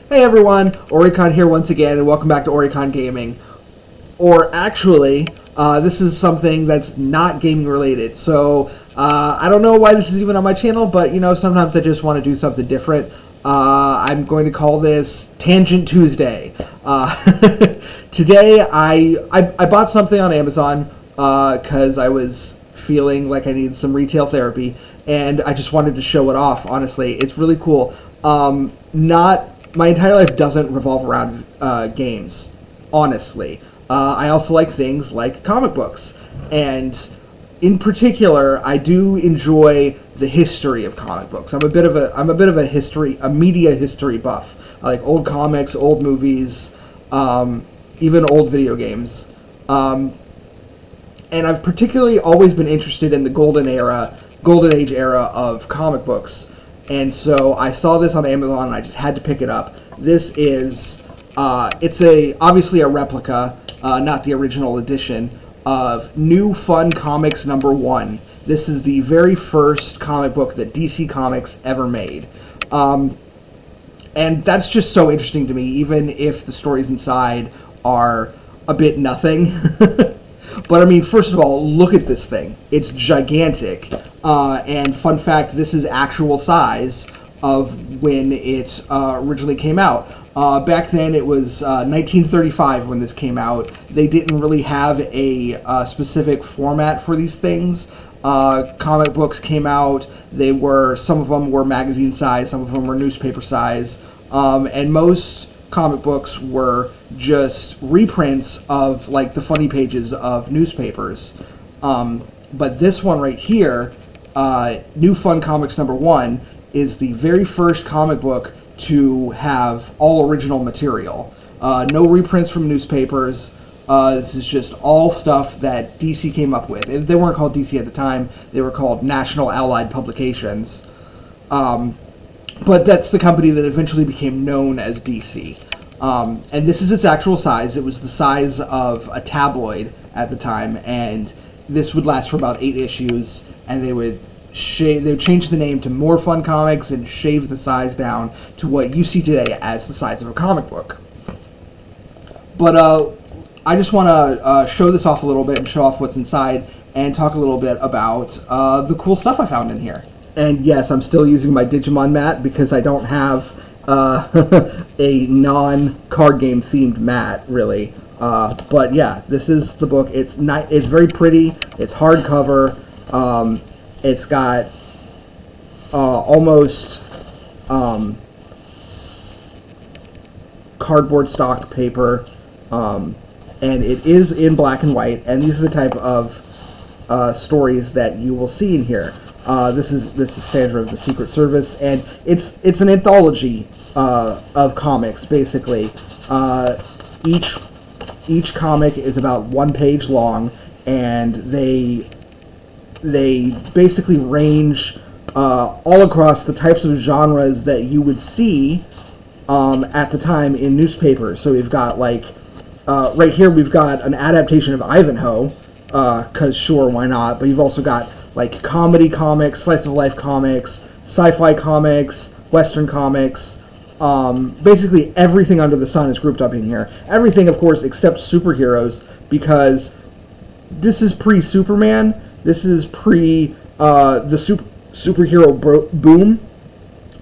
Hey everyone, Orikon here once again, and welcome back to Orikongaming. Or actually, this is something that's not gaming related. So I don't know why this is even on my channel, but sometimes I just want to do something different. I'm going to call this Tangent Tuesday. Today I bought something on Amazon because I was feeling like I needed some retail therapy, and I just wanted to show it off. Honestly, it's really cool. Not My entire life doesn't revolve around games, honestly. I also like things like comic books, and in particular, I do enjoy the history of comic books. I'm a bit of a media history buff. I like old comics, old movies, even old video games, and I've particularly always been interested in the golden age era of comic books. And so I saw this on Amazon, and I just had to pick it up. This is, obviously a replica, not the original edition, of New Fun Comics #1. This is the very first comic book that DC Comics ever made. And that's just so interesting to me, even if the stories inside are a bit nothing. But I mean, first of all, look at this thing. It's gigantic. And fun fact, this is actual size of when it originally came out. Back then, it was 1935 when this came out. They didn't really have a specific format for these things. Comic books came out. Some of them were magazine size, some of them were newspaper size, and most comic books were just reprints of like the funny pages of newspapers. But this one right here, New Fun Comics #1, is the very first comic book to have all original material. No reprints from newspapers. This is just all stuff that DC came up with. They weren't called DC at the time. They were called National Allied Publications. But that's the company that eventually became known as DC. And this is its actual size. It was the size of a tabloid at the time, and this would last for about 8 issues, and they would change the name to More Fun Comics and shave the size down to what you see today as the size of a comic book. But I just want to show this off a little bit and show off what's inside and talk a little bit about the cool stuff I found in here. And yes, I'm still using my Digimon mat because I don't have a non-card game themed mat, really. But yeah, this is the book. It's very pretty. It's hardcover. It's got almost cardboard stock paper, and it is in black and white. And these are the type of stories that you will see in here. This is Sandra of the Secret Service, and it's an anthology of comics, basically. Each comic is about 1 page long, and they basically range all across the types of genres that you would see at the time in newspapers. So we've got right here we've got an adaptation of Ivanhoe, because sure, why not? But you've also got like comedy comics, slice of life comics, sci-fi comics, western comics. Basically everything under the sun is grouped up in here. Everything, of course, except superheroes, because this is pre-Superman. This is pre the superhero boom.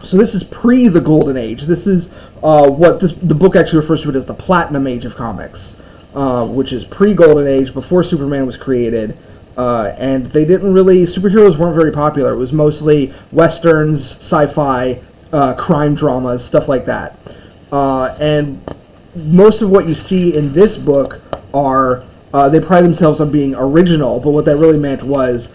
So this is pre the Golden Age. This is what the book actually refers to it as the Platinum Age of comics, which is pre-Golden Age, before Superman was created. And superheroes weren't very popular. It was mostly westerns, sci-fi, crime dramas, stuff like that. And most of what you see in this book are, they pride themselves on being original, but what that really meant was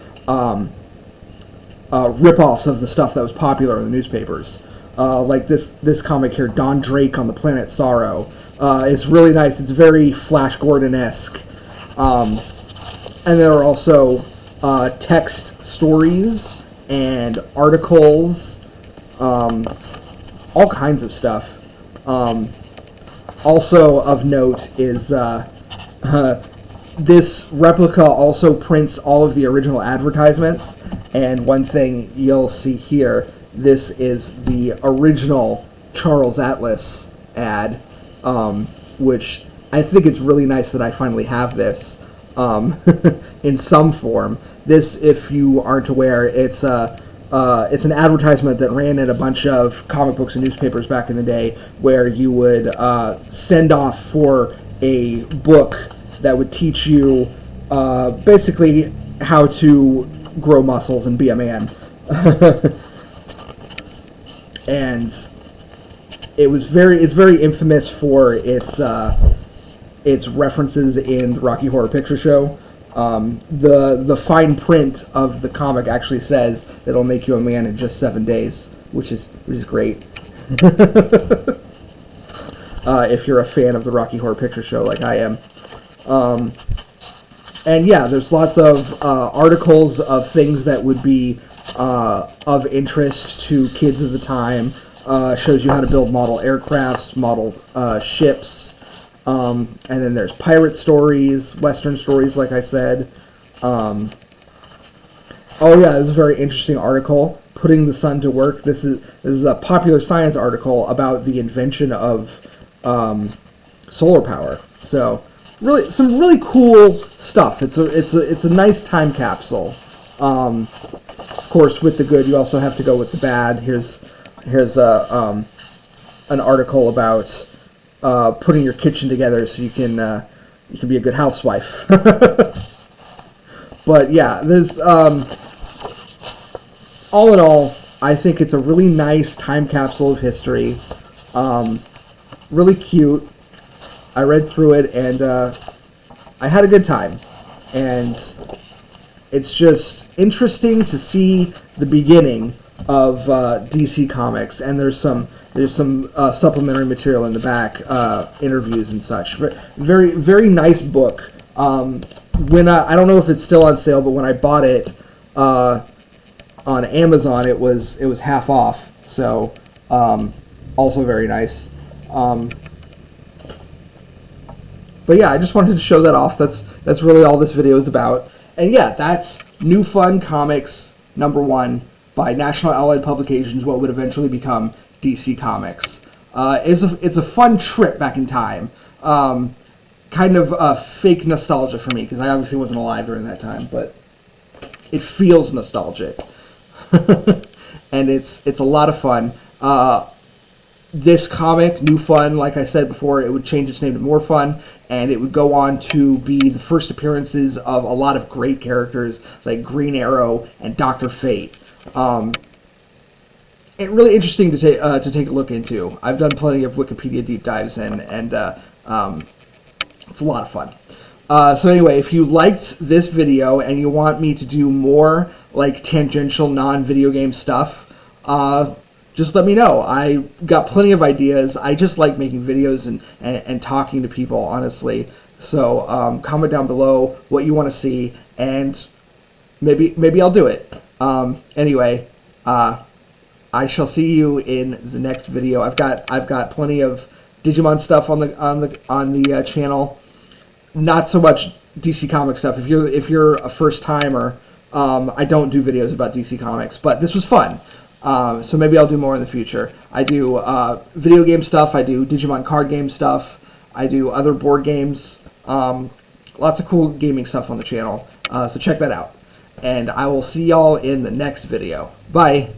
rip-offs of the stuff that was popular in the newspapers. Like this comic here, Don Drake on the Planet Sorrow. It's really nice. It's very Flash Gordon-esque. And there are also text stories and articles, all kinds of stuff. Also of note is this replica also prints all of the original advertisements, and one thing you'll see here, this is the original Charles Atlas ad, which I think it's really nice that I finally have this in some form. This, if you aren't aware, it's an advertisement that ran in a bunch of comic books and newspapers back in the day, where you would send off for a book that would teach you basically how to grow muscles and be a man. And it's very infamous for its references in the Rocky Horror Picture Show. The fine print of the comic actually says that it'll make you a man in just 7 days, which is great. If you're a fan of the Rocky Horror Picture Show like I am. And yeah, there's lots of articles of things that would be of interest to kids of the time. Shows you how to build model aircrafts, model ships. And then there's pirate stories, Western stories, like I said. Oh yeah, this is a very interesting article, Putting the Sun to Work. This is a Popular Science article about the invention of solar power. So really, some really cool stuff. It's a nice time capsule. Of course, with the good, you also have to go with the bad. Here's an article about putting your kitchen together so you can be a good housewife. But yeah, there's all in all, I think it's a really nice time capsule of history. Really cute. I read through it and I had a good time. And it's just interesting to see the beginning of DC Comics, and there's some supplementary material in the back, interviews and such. Very, very nice book. When I don't know if it's still on sale, but when I bought it on Amazon, it was half off. So also very nice. But yeah, I just wanted to show that off. That's really all this video is about. And yeah, that's New Fun Comics #1 by National Allied Publications, what would eventually become DC Comics. It's a fun trip back in time. Kind of fake nostalgia for me, because I obviously wasn't alive during that time, but it feels nostalgic. And it's a lot of fun. This comic, New Fun, like I said before, it would change its name to More Fun, and it would go on to be the first appearances of a lot of great characters like Green Arrow and Dr. Fate. It's really interesting to take a look into. I've done plenty of Wikipedia deep dives and it's a lot of fun. So anyway, if you liked this video and you want me to do more like tangential non-video game stuff, just let me know. I got plenty of ideas. I just like making videos and talking to people, honestly. So comment down below what you want to see, and maybe I'll do it. Anyway, I shall see you in the next video. I've got plenty of Digimon stuff on the channel. Not so much DC Comics stuff. If you're a first timer, I don't do videos about DC Comics, but this was fun. So maybe I'll do more in the future. I do video game stuff. I do Digimon card game stuff. I do other board games. Lots of cool gaming stuff on the channel. So check that out. And I will see y'all in the next video. Bye.